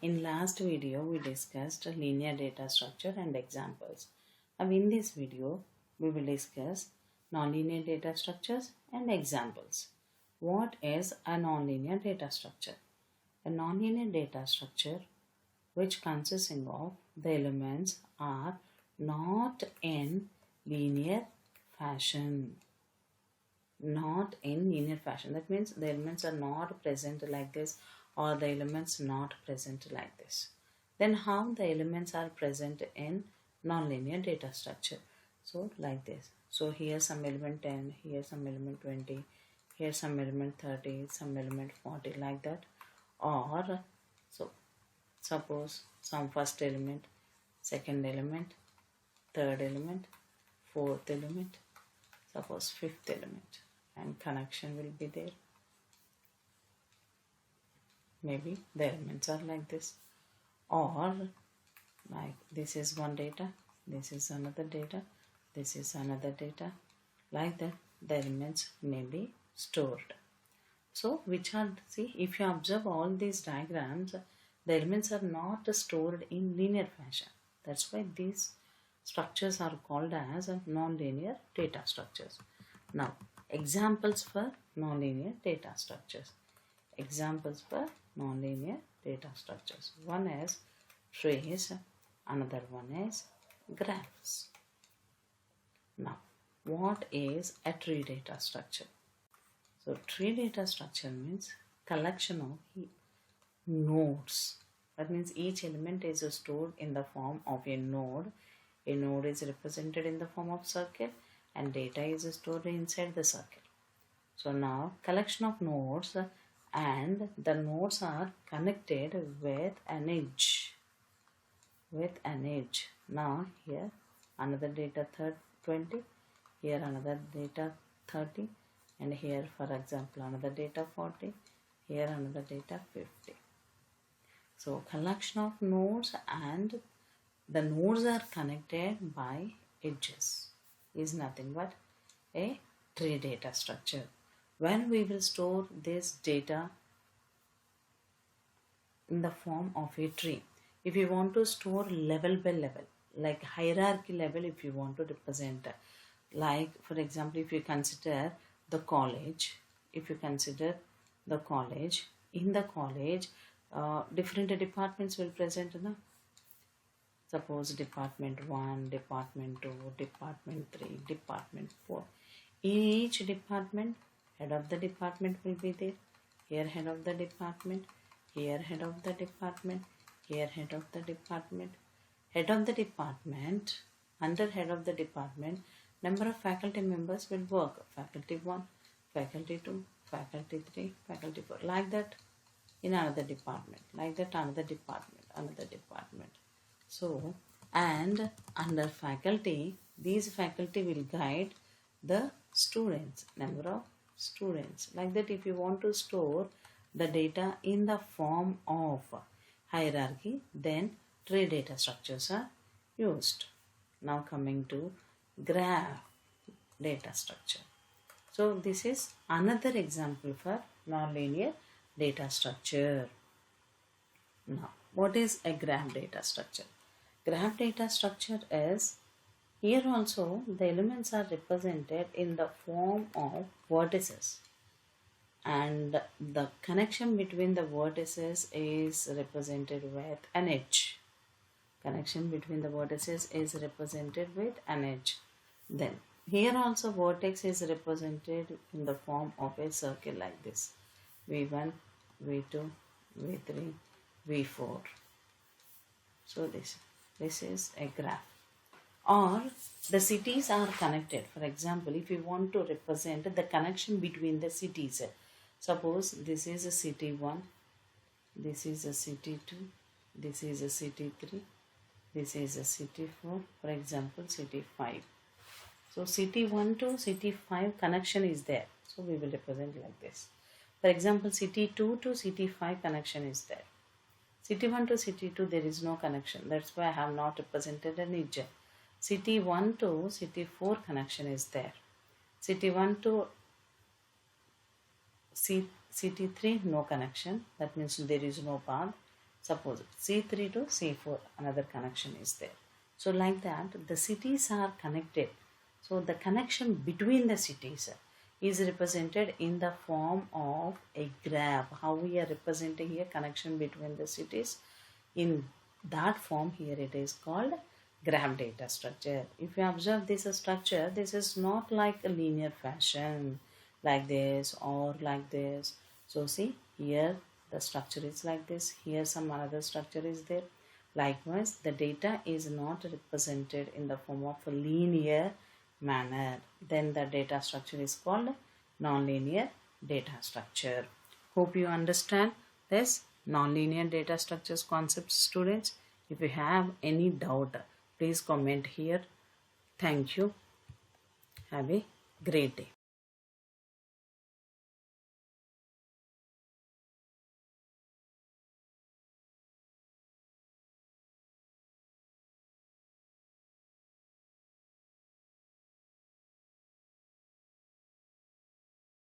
In last video, we discussed linear data structure and examples. Now in this video, we will discuss nonlinear data structures and examples. What is a nonlinear data structure? A nonlinear data structure which consisting of the elements are not in linear fashion. Not in linear fashion. That means the elements are not present like this or the elements not present like this. Then how the elements are present in nonlinear data structure? So like this. So here some element 10, here some element 20, here some element 30, some element 40 like that. Or so suppose some first element, second element, third element, fourth element, suppose fifth element, and connection will be there. Maybe the elements are like this, or like this is one data, this is another data, this is another data, like that the elements may be stored. So which are, see, if you observe all these diagrams, the elements are not stored in linear fashion. That's why these structures are called as nonlinear data structures. Now examples for nonlinear data structures. Examples for nonlinear data structures. One is trees, another one is graphs. Now, what is a tree data structure? So, tree data structure means collection of nodes. That means each element is stored in the form of a node. A node is represented in the form of circle and data is stored inside the circle. So now collection of nodes and the nodes are connected with an edge. Now here another data 20, here another data 30, and here for example another data 40, here another data 50. So collection of nodes and the nodes are connected by edges is nothing but a tree data structure. When we will store this data in the form of a tree, if you want to store level by level, like hierarchy level, if you want to represent, like for example, if you consider the college, in the college, different departments will present, no? Suppose department 1, department 2, department 3, department 4. Each department, head of the department will be there. Here head of the department, here head of the department, here head of the department. Head of the department, under head of the department, number of faculty members will work. Faculty 1, faculty 2, faculty 3, faculty 4. Like that in another department. Like that another department. So, and under faculty, these faculty will guide the students, number of students. Like that, if you want to store the data in the form of hierarchy, then tree data structures are used. Now coming to graph data structure. So this is another example for nonlinear data structure. Now, what is a graph data structure? Graph data structure is, here also the elements are represented in the form of vertices, and the connection between the vertices is represented with an edge. Connection between the vertices is represented with an edge. Then here also vertex is represented in the form of a circle like this: V1, V2, V3, V4. So this is a graph. Or the cities are connected. For example, if you want to represent the connection between the cities, suppose this is a city 1, this is a city 2, this is a city 3, this is a city 4, for example city 5. So city 1 to city 5 connection is there. So we will represent like this. For example, city 2 to city 5 connection is there. City 1 to city 2 there is no connection. That's why I have not represented an edge. City 1 to city 4 connection is there. City 1 to CT3 no connection, that means there is no path. Suppose C3 to C4 another connection is there. So like that the cities are connected. So the connection between the cities is represented in the form of a graph. How we are representing here connection between the cities, in that form here it is called graph data structure. If you observe this structure, this is not like a linear fashion like this or like this. So see here the structure is like this, here some another structure is there. Likewise the data is not represented in the form of a linear manner, then the data structure is called nonlinear data structure. Hope you understand this nonlinear data structures concept, students. If you have any doubt, please comment here. Thank you. Have a great day.